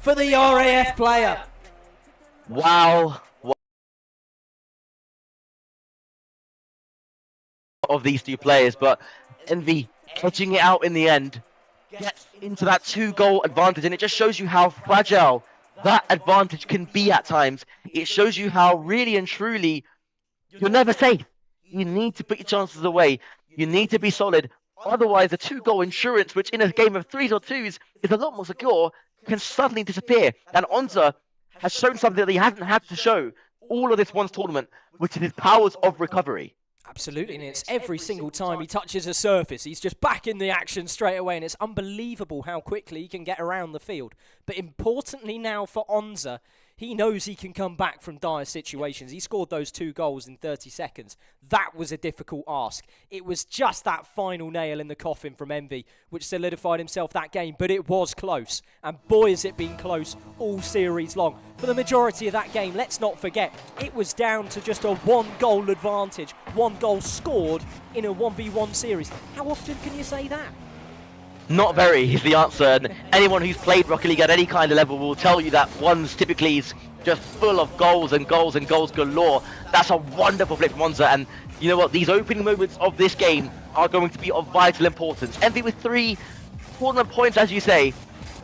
for the RAF player. Wow. Of these two players, but Envy edging it out in the end, gets into that 2-goal advantage, and it just shows you how fragile that advantage can be at times. It shows you how really and truly you're never safe. You need to put your chances away. You need to be solid. Otherwise, a 2-goal insurance, which in a game of 3s or 2s is a lot more secure, can suddenly disappear. And Onza has shown something that he hasn't had to show all of this once tournament, which is his powers of recovery. Absolutely, and it's every single time he touches a surface, he's just back in the action straight away, and it's unbelievable how quickly he can get around the field. But importantly now for Onza, he knows he can come back from dire situations. He scored those 2 goals in 30 seconds. That was a difficult ask. It was just that final nail in the coffin from Envy, which solidified himself that game, but it was close. And boy, has it been close all series long. For the majority of that game, let's not forget, it was down to just a 1-goal advantage, 1 goal scored in a 1v1 series. How often can you say that? Not very is the answer, and anyone who's played Rocket League at any kind of level will tell you that one's typically is just full of goals and goals and goals galore. That's a wonderful play from Onza, and you know what, these opening moments of this game are going to be of vital importance. Envy with 3 tournament points, as you say.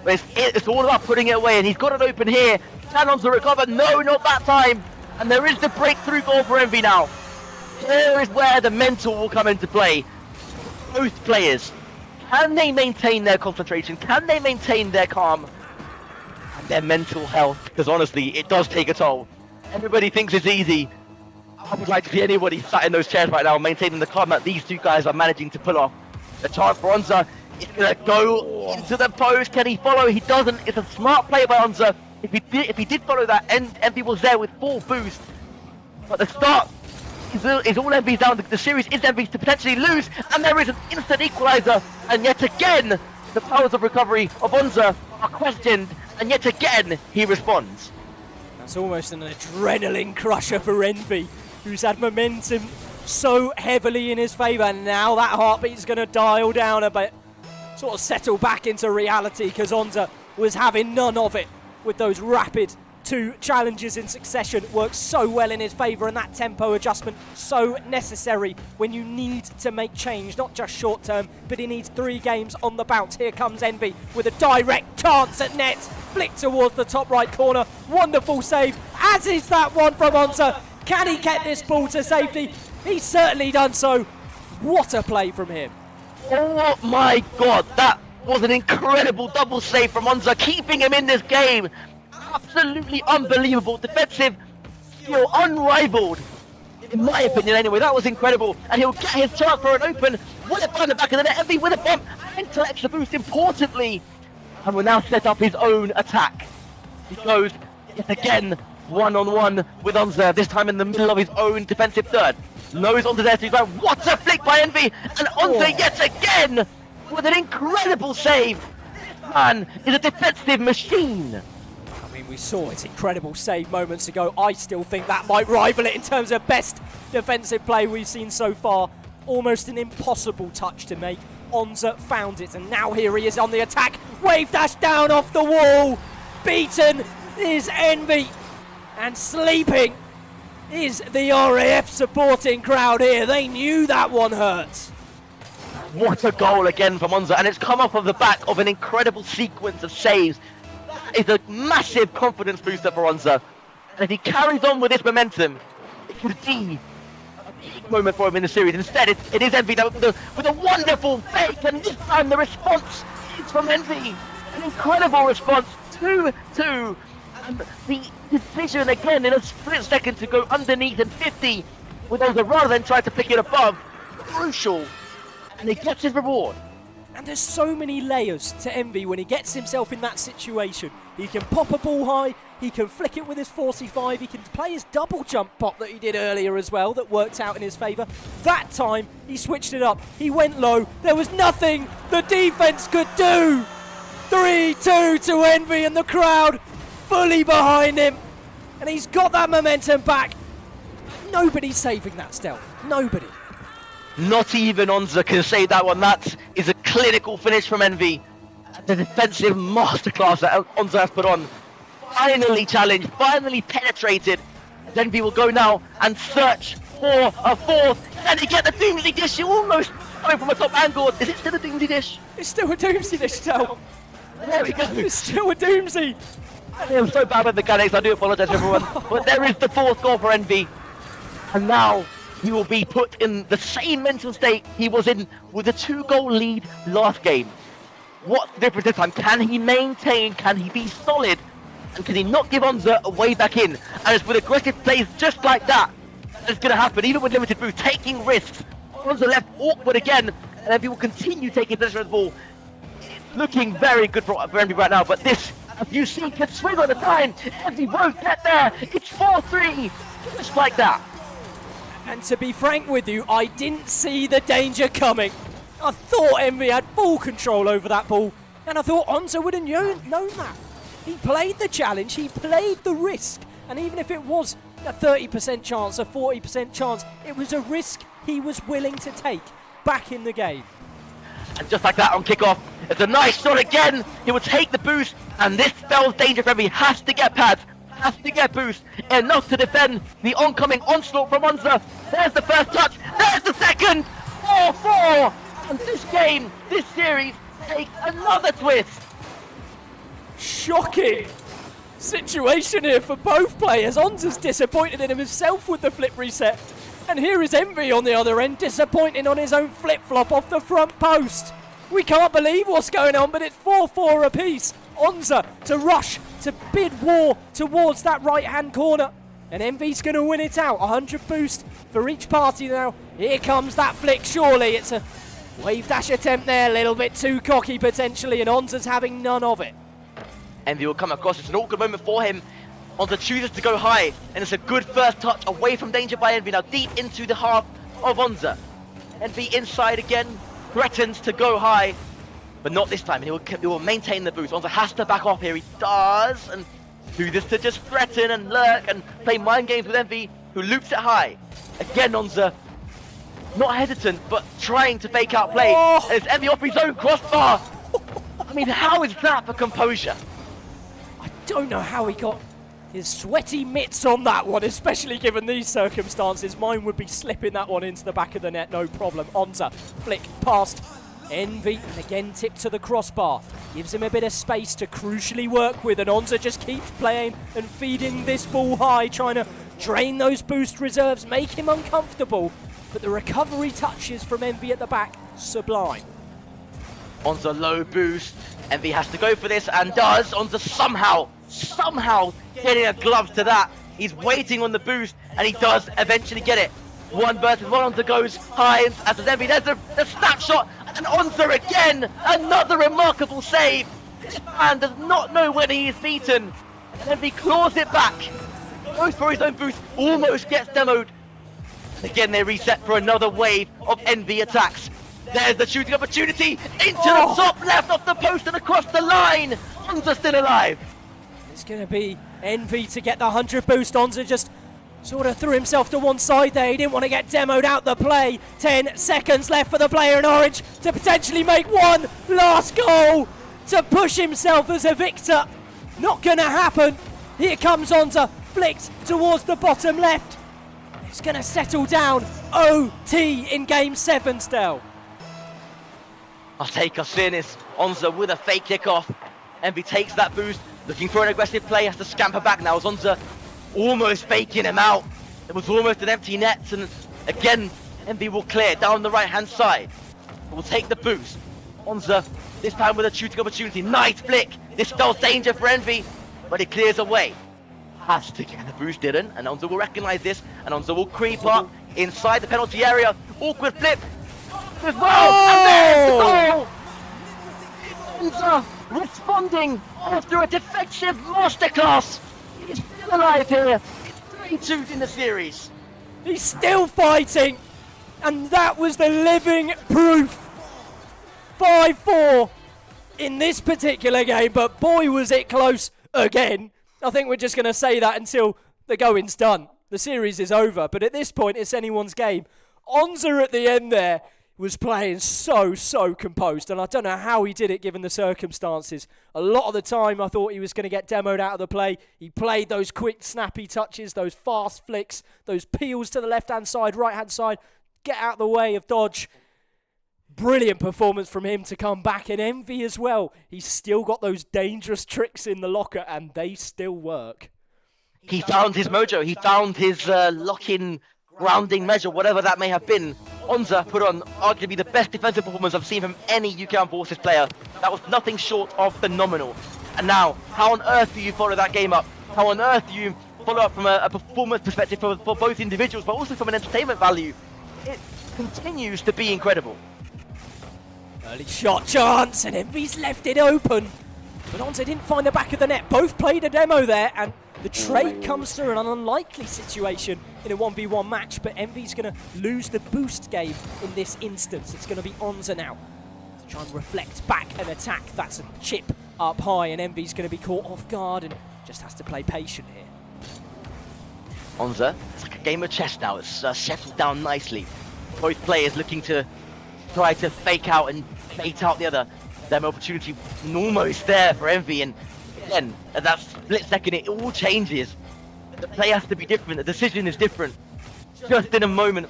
It's all about putting it away, and he's got it open here. Can Onza recover? No, not that time. And there is the breakthrough goal for Envy now. Here is where the mental will come into play. Both players. Can they maintain their concentration? Can they maintain their calm and their mental health? Because honestly, it does take a toll. Everybody thinks it's easy. I would like to see anybody sat in those chairs right now maintaining the calm that these two guys are managing to pull off. The chance for Onza is going to go into the post. Can he follow? He doesn't. It's a smart play by Onza. If he did follow that, Envy was there with full boost. But the start is all Envy's down. The series is Envy's to potentially lose, and there is an instant equaliser. And yet again, the powers of recovery of Onza are questioned, and yet again, he responds. That's almost an adrenaline crusher for Envy, who's had momentum so heavily in his favour. Now that heartbeat's going to dial down a bit, sort of settle back into reality, because Onza was having none of it with those rapid 2 challenges in succession. Works so well in his favour, and that tempo adjustment so necessary when you need to make change, not just short term, but he needs 3 games on the bounce. Here comes Envy with a direct chance at net, flick towards the top right corner. Wonderful save, as is that one from Onza. Can he get this ball to safety? He's certainly done so. What a play from him. Oh my god, that was an incredible double save from Onza, keeping him in this game. Absolutely unbelievable defensive skill, unrivaled in my opinion anyway. That was incredible, and he'll get his chance for an open. What a find the back of the net, Envy with a bump and collects the boost importantly, and will now set up his own attack. He goes yet again one-on-one with Onza, this time in the middle of his own defensive third. Knows Onza there, so he's like, what a flick by Envy, and Onza yet again with an incredible save. This man is a defensive machine. I mean, we saw its incredible save moments ago. I still think that might rival it in terms of best defensive play we've seen so far. Almost an impossible touch to make. Onza found it, and now here he is on the attack. Wave dash down off the wall. Beaten is Envy, and sleeping is the RAF supporting crowd here. They knew that one hurt. What a goal again from Onza, and it's come off of the back of an incredible sequence of saves. Is a massive confidence booster for Onza, and if he carries on with this momentum, it could be a big moment for him in the series. Instead, it is Envy now with a wonderful fake, and this time the response is from Envy. An incredible response, 2-2, and the decision again in a split second to go underneath and 50 with Onza rather than try to pick it above, crucial, and he gets his reward. And there's so many layers to Envy when he gets himself in that situation. He can pop a ball high, he can flick it with his 45, he can play his double jump pop that he did earlier as well, that worked out in his favour. That time, he switched it up, he went low, there was nothing the defence could do! 3-2 to Envy, and the crowd fully behind him. And he's got that momentum back. Nobody's saving that stealth, nobody. Not even Onza can save that one. That is a clinical finish from Envy. The defensive masterclass that Onza has put on. Finally challenged, finally penetrated. Envy will go now and search for a fourth. Can he get the Doomsday Dish? Almost coming from a top angle. Is it still a Doomsday Dish? It's still a Doomsday Dish, Del. There we go. It's still a Doomsday. I'm so bad with mechanics, I do apologise everyone. But there is the fourth goal for Envy. And now he will be put in the same mental state he was in with a 2-goal lead last game. What's the difference this time? Can he maintain? Can he be solid? And can he not give Onza a way back in? And it's with aggressive plays just like that it's going to happen, even with limited boost, taking risks. Onza left awkward again, and Envy will continue taking possession of the ball. It's looking very good for Envy right now, but this, as you see, can swing on a dime. Envy won't get there. It's 4-3, just like that. And to be frank with you, I didn't see the danger coming. I thought Envy had full control over that ball, and I thought Onza would have known that. He played the challenge, he played the risk, and even if it was a 30% chance, a 40% chance, it was a risk he was willing to take back in the game. And just like that on kickoff, it's a nice shot again. He will take the boost, and this spells danger for Envy. Has to get pads, has to get boost, enough to defend the oncoming onslaught from Onza. There's the first touch, there's the second, 4-4. And this game, this series, takes another twist. Shocking situation here for both players. Onza's disappointed in himself with the flip reset. And here is Envy on the other end, disappointing on his own flip-flop off the front post. We can't believe what's going on, but it's 4-4 apiece. Onza to rush, to bid war towards that right-hand corner. And Envy's going to win it out. 100 boost for each party now. Here comes that flick, surely. It's a wave dash attempt there, a little bit too cocky potentially, and Onza's having none of it. Envy will come across. It's an awkward moment for him. Onza chooses to go high, and it's a good first touch away from danger by Envy. Now deep into the half of Onza. Envy inside again, threatens to go high, but not this time. He will maintain the boost. Onza has to back off here. He does, and do this to just threaten and lurk and play mind games with Envy, who loops it high. Again, Onza, not hesitant, but trying to fake out play. Oh. And it's Envy off his own crossbar. I mean, how is that for composure? I don't know how he got his sweaty mitts on that one, especially given these circumstances. Mine would be slipping that one into the back of the net, no problem. Onza, flick past Envy, and again tipped to the crossbar. Gives him a bit of space to crucially work with, and Onza just keeps playing and feeding this ball high, trying to drain those boost reserves, make him uncomfortable. But the recovery touches from Envy at the back, sublime. Onza low boost. Envy has to go for this and does. Onza somehow getting a glove to that. He's waiting on the boost and he does eventually get it. One versus one. Onza goes high as does Envy. There's the snapshot and Onza again. Another remarkable save. This man does not know when he is beaten. And Envy claws it back. Goes for his own boost. Almost gets demoed. Again, they reset for another wave of Envy attacks. There's the shooting opportunity into the top left off the post and across the line. Onza still alive. It's going to be Envy to get the 100 boost. Onza just sort of threw himself to one side there. He didn't want to get demoed out the play. 10 seconds left for the player in orange to potentially make one last goal to push himself as a victor. Not going to happen. Here comes Onza, flicked towards the bottom left. It's going to settle down. OT in game 7 still. I'll take us in. It's Onza with a fake kickoff. Envy takes that boost, looking for an aggressive play, has to scamper back now as Onza almost faking him out. It was almost an empty net, and again, Envy will clear down the right-hand side. Will take the boost. Onza, this time with a shooting opportunity. Nice flick. This spells danger for Envy, but it clears away. Has to get the boost, didn't, and Onza will recognize this, and Onza will creep up inside the penalty area. Awkward flip. As well, and there's the goal! Onza responding after a defensive masterclass. He's still alive here. It's 3-2 in the series. He's still fighting, and that was the living proof. 5-4 in this particular game, but boy was it close again. I think we're just going to say that until the going's done. The series is over, but at this point it's anyone's game. Onza at the end there, was playing so composed, and I don't know how he did it given the circumstances. A lot of the time I thought he was going to get demoed out of the play. He played those quick snappy touches, those fast flicks, those peels to the left hand side, right hand side, get out of the way of dodge. Brilliant performance from him to come back, and Envy as well. He's still got those dangerous tricks in the locker and they still work. He found his mojo, he found his lock-in grounding measure, whatever that may have been. Onza put on arguably the best defensive performance I've seen from any UK Armed Forces player. That was nothing short of phenomenal. And now, how on earth do you follow that game up? How on earth do you follow up from a performance perspective for both individuals, but also from an entertainment value? It continues to be incredible. Early shot chance, and Envy's left it open. But Onza didn't find the back of the net. Both played a demo there, and the trade comes through in an unlikely situation in a 1v1 match, but Envy's going to lose the boost game in this instance. It's going to be Onza now to try and reflect back and attack. That's a chip up high, and Envy's going to be caught off guard and just has to play patient here. Onza, it's like a game of chess now. It's settled down nicely. Both players looking to try to fake out and bait out the other. Demo opportunity almost there for Envy, and again, at that split second, it all changes. The play has to be different, the decision is different. Just in a moment,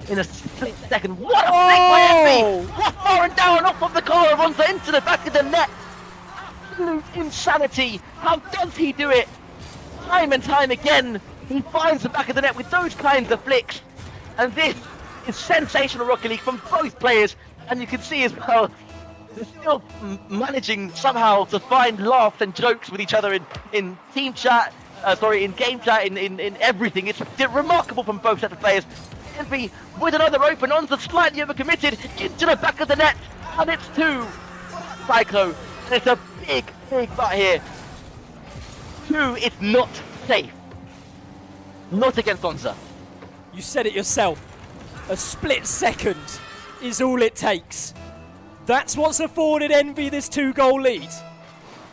in a split second. What a flick by Envy! What far and down off of the car of Onza into the back of the net! Absolute insanity! How does he do it? Time and time again, he finds the back of the net with those kinds of flicks. And this is sensational Rocket League from both players, and you can see as well, they're still managing somehow to find laughs and jokes with each other in team chat, in game chat, in everything. It's remarkable from both sets of players. Envy with another open, Onza slightly overcommitted into the back of the net, and it's 2. Psycho, it's a big but here. 2, it's not safe. Not against Onza. You said it yourself. A split second is all it takes. That's what's afforded Envy this 2-goal lead.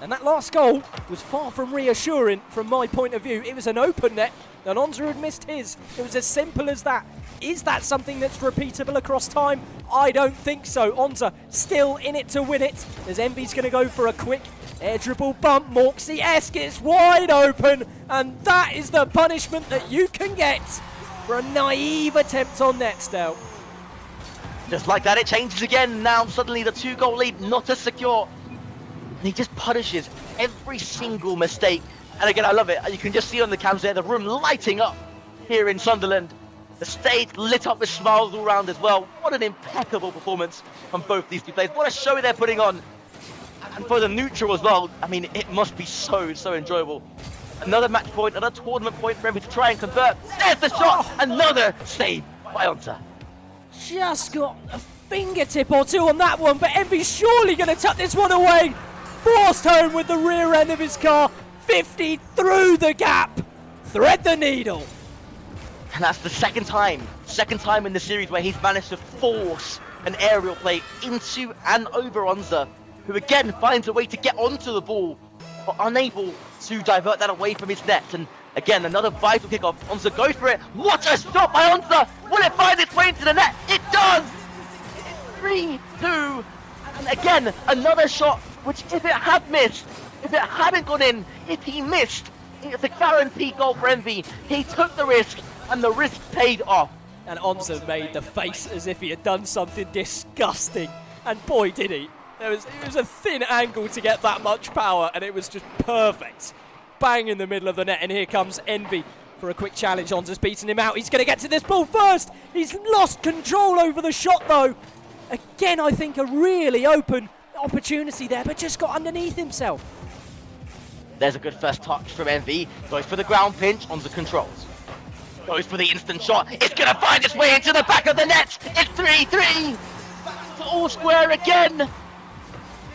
And that last goal was far from reassuring from my point of view. It was an open net, and Onza had missed his. It was as simple as that. Is that something that's repeatable across time? I don't think so. Onza still in it to win it, as Envy's going to go for a quick air dribble bump. Morksy-esque, it's wide open, and that is the punishment that you can get for a naive attempt on Netsdale. Just like that, it changes again. Now suddenly the 2-goal lead not as secure. And he just punishes every single mistake. And again, I love it. You can just see on the cams there, the room lighting up here in Sunderland. The stage lit up with smiles all around as well. What an impeccable performance from both these two players. What a show they're putting on. And for the neutral as well, I mean, it must be so enjoyable. Another match point, another tournament point for everyone to try and convert. There's the shot! Another save by Onza. Just got a fingertip or two on that one, but Envy's surely going to tuck this one away. Forced home with the rear end of his car. 50 through the gap. Thread the needle. And that's the second time in the series where he's managed to force an aerial play into and over Onza, who again finds a way to get onto the ball, but unable to divert that away from his net. And again, another vital kickoff. Onza goes for it. What a stop by Onza! Will it find its way into the net? It does! 3-2. And again, another shot, which if it had missed, if it hadn't gone in, if he missed, it's a guaranteed goal for Envy. He took the risk, and the risk paid off. And Onza made the face as if he had done something disgusting. And boy, did he. It was a thin angle to get that much power, and it was just perfect. Bang in the middle of the net, and here comes Envy for a quick challenge. Onza's beating him out. He's going to get to this ball first. He's lost control over the shot, though. Again, I think a really open opportunity there, but just got underneath himself. There's a good first touch from Envy. Goes for the ground pinch. Onza controls. Goes for the instant shot. It's going to find its way into the back of the net. It's 3-3. It's all square again.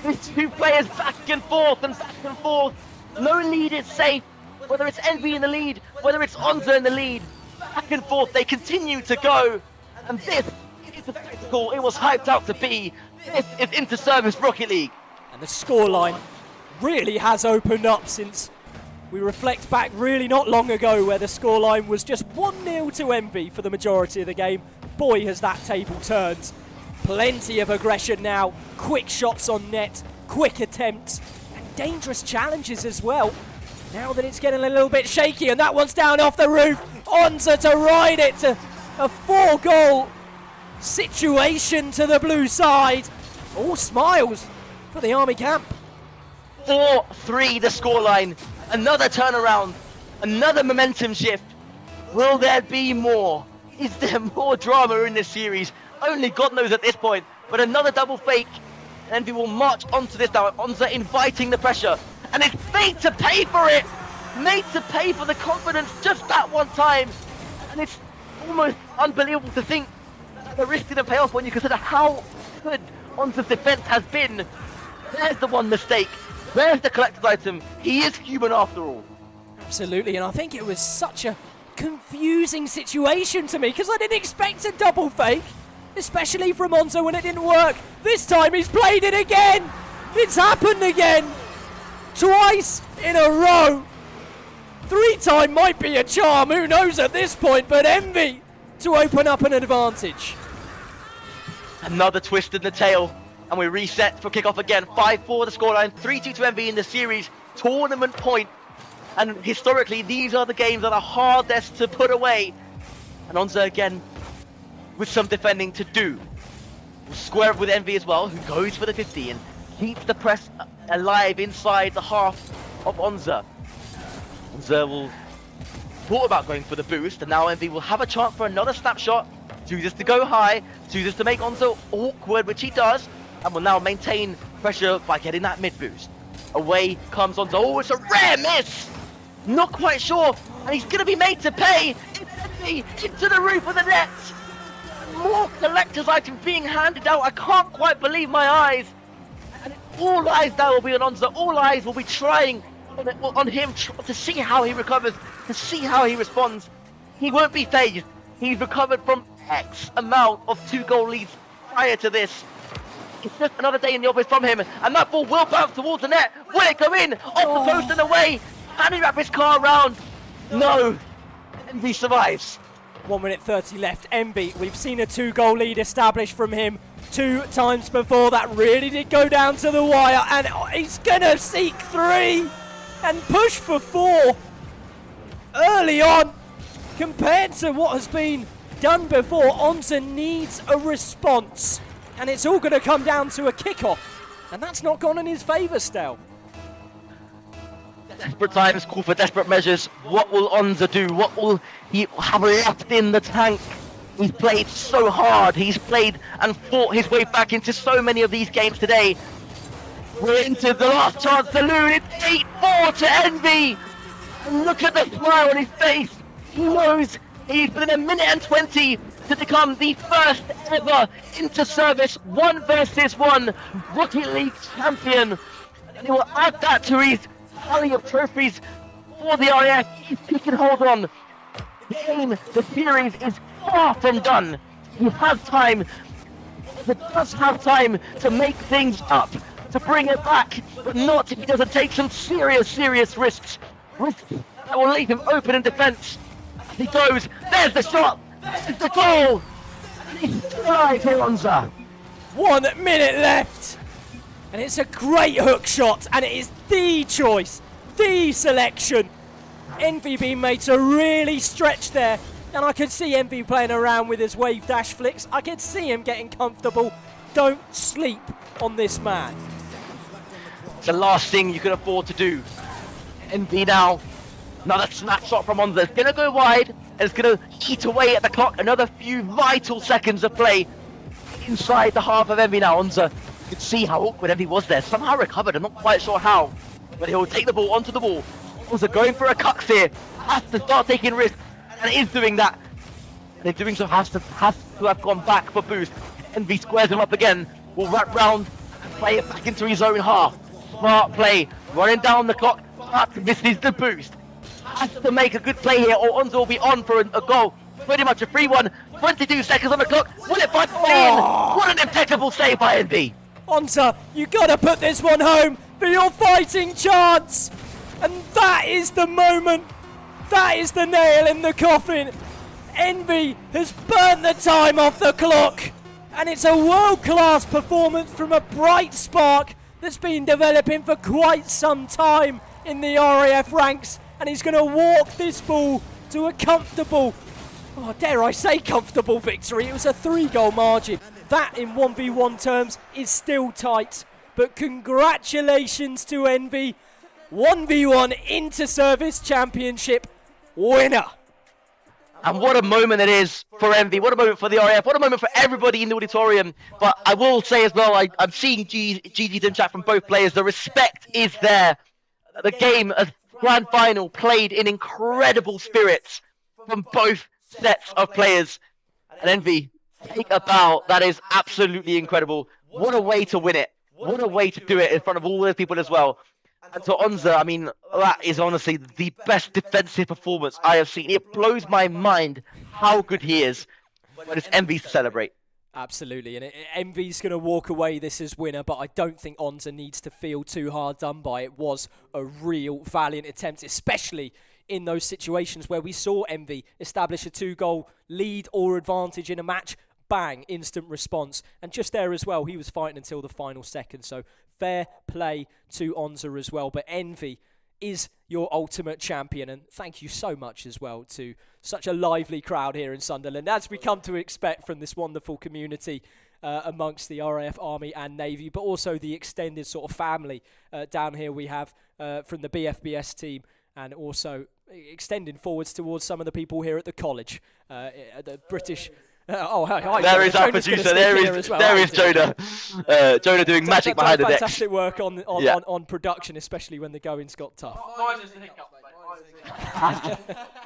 These two players back and forth and back and forth. No lead is safe. Whether it's Envy in the lead, whether it's Onza in the lead, back and forth they continue to go. And this is the spectacle it was hyped out to be. This is Interservice Rocket League. And the scoreline really has opened up since we reflect back really not long ago, where the scoreline was just 1-0 to Envy for the majority of the game. Boy, has that table turned. Plenty of aggression now, quick shots on net, quick attempts, and dangerous challenges as well. Now that it's getting a little bit shaky, and that one's down off the roof, Onza to ride it to a 4-goal situation to the blue side. All smiles for the Army camp. 4-3 the scoreline. Another turnaround, another momentum shift. Will there be more? Is there more drama in this series? Only God knows at this point. But another double fake, and we will march onto this now. Onza inviting the pressure, and it's made to pay for it. Made to pay for the confidence just that one time. And it's almost unbelievable to think that the risk didn't pay off when you consider how good Onza's defense has been. There's the one mistake. There's the collector's item. He is human after all. Absolutely, and I think it was such a confusing situation to me because I didn't expect a double fake, especially from Onza when it didn't work. This time he's played it again. It's happened again. Twice in a row. 3-time might be a charm, who knows at this point, but Envy to open up an advantage. Another twist in the tail, and we reset for kickoff again. 5-4 the scoreline, 3-2 to Envy in the series tournament point. And historically, these are the games that are hardest to put away. And Onza again with some defending to do. We'll square up with Envy as well, who goes for the 50 and keeps the press alive inside the half of Onza. Onza will thought about going for the boost, and now Envy will have a chance for another snapshot. Chooses to go high, chooses to make Onza awkward, which he does, and will now maintain pressure by getting that mid boost. Away comes Onza. Oh, it's a rare miss! Not quite sure, and he's going to be made to pay. It's Envy into the roof of the net. More collector's items being handed out. I can't quite believe my eyes. And all eyes now will be on Onza. All eyes will be trying on him to see how he recovers, to see how he responds. He won't be phased. He's recovered from X amount of 2-goal leads prior to this. It's just another day in the office from him, and that ball will bounce towards the net. Will it go in? Off the post and away. Can he wrap his car around? No. Envy survives. 1 minute 30 left. Envy, we've seen a 2-goal lead established from him 2 times before. That really did go down to the wire, and he's gonna seek 3 and push for 4 early on. Compared to what has been done before, Onza needs a response, and it's all gonna come down to a kickoff, and that's not gone in his favour still. Desperate times call for desperate measures. What will Onza do? What will he have left in the tank? He's played so hard. He's played and fought his way back into so many of these games today. We're into the last chance saloon. It's 8-4 to Envy. And look at the smile on his face. He knows he's within a minute and 20 to become the first ever Interservice 1 versus 1 Rocket League champion. And he will add that to his tally of trophies for the RAF. If he can hold on, the series is far from done. He has time, but does have time to make things up, to bring it back, but not if he doesn't take some serious risks. Risks that will leave him open in defence. As he goes, there's the shot, there's the goal. He's alive here, Onza. 1 minute left. And it's a great hook shot, and it is the choice, the selection. Envy being made to really stretch there, and I could see Envy playing around with his wave dash flicks. I could see him getting comfortable. Don't sleep on this man. It's the last thing you can afford to do. Envy now, another snapshot from Onza. It's going to go wide, and it's going to eat away at the clock. Another few vital seconds of play inside the half of Envy now. Onza, you could see how awkward Envy was there. Somehow recovered, I'm not quite sure how. But he'll take the ball onto the wall. Onza going for a cucks here. Has to start taking risks, and is doing that. And in doing so has to have gone back for boost. Envy squares him up again. Will wrap round and play it back into his own half. Smart play. Running down the clock, but misses the boost. Has to make a good play here, or Onza will be on for a goal. Pretty much a free one. 22 seconds on the clock. Will it find in? What an impeccable save by Envy. Onza, you gotta put this one home for your fighting chance. And that is the moment. That is the nail in the coffin. Envy has burnt the time off the clock. And it's a world-class performance from a bright spark that's been developing for quite some time in the RAF ranks. And he's going to walk this ball to a comfortable, oh, dare I say comfortable victory. It was a 3-goal margin. That in 1v1 terms is still tight. But congratulations to Envy. 1v1 Interservice Championship winner. And what a moment it is for Envy, what a moment for the RAF, what a moment for everybody in the auditorium. But I will say as well, I'm seeing GG's in chat from both players. The respect is there. The game, a grand final, played in incredible spirits from both sets of players. And Envy, take a bow. That is absolutely incredible. What a way to win it. What a way to do it in front of all those people as well. And to Onza, I mean, that is honestly the best defensive performance I have seen. It blows my mind how good he is when it's Envy to celebrate. Absolutely, and Envy's going to walk away this as winner, but I don't think Onza needs to feel too hard done by. It was a real valiant attempt, especially in those situations where we saw Envy establish a 2-goal lead or advantage in a match. Bang, instant response. And just there as well, he was fighting until the final second. So fair play to Onza as well. But Envy is your ultimate champion. And thank you so much as well to such a lively crowd here in Sunderland, as we come to expect from this wonderful community amongst the RAF Army and Navy, but also the extended sort of family down here we have from the BFBS team, and also extending forwards towards some of the people here at the college, the British... hi, there is our producer. There is Jonah. Jonah doing magic behind the decks. Fantastic work on production, especially when the going's got tough.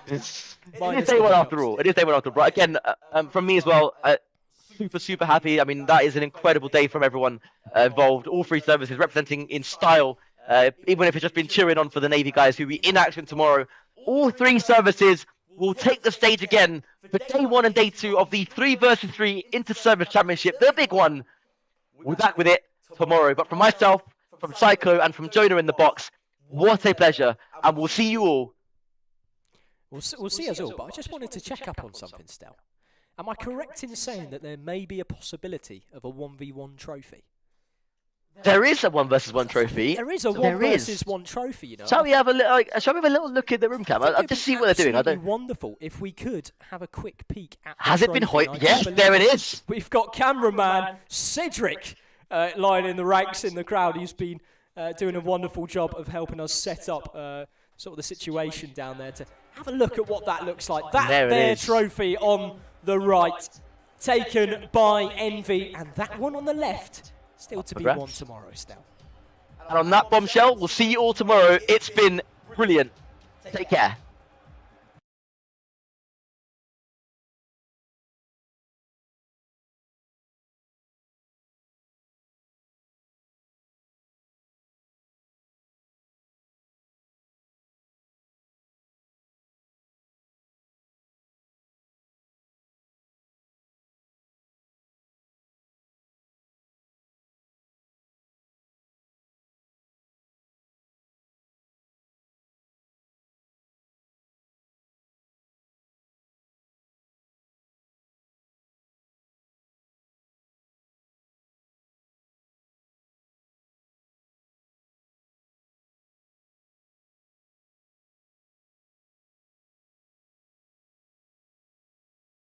It is day one after all. It is day one after all. But again, from me as well, super happy. I mean, that is an incredible day from everyone involved. All 3 services representing in style, even if it's just been cheering on for the Navy guys who will be in action tomorrow. All 3 services will take the stage again for day 1 and day 2 of the 3 versus 3 Inter-Service Championship, the big one. We'll be back with it tomorrow. But from myself, from Psycho, and from Jonah in the box, what a pleasure. And we'll see you all. We'll see us all, but I just wanted to check up on something, Stel. Am I correct in saying that there may be a possibility of a 1v1 trophy? There is a 1 versus 1 trophy. There is a 1 versus 1 trophy, you know. Shall we have a little look in the room cam? I'll just see what they're doing. It would be wonderful if we could have a quick peek at the Has it been hoiked? Yes, there it is. We've got cameraman Cedric lying in the ranks in the crowd. He's been doing a wonderful job of helping us set up sort of the situation down there to have a look at what that looks like. That there trophy on the right, taken by Envy, and that one on the left, still to be won tomorrow, Stel. And on that bombshell, we'll see you all tomorrow. It's been brilliant. Take care.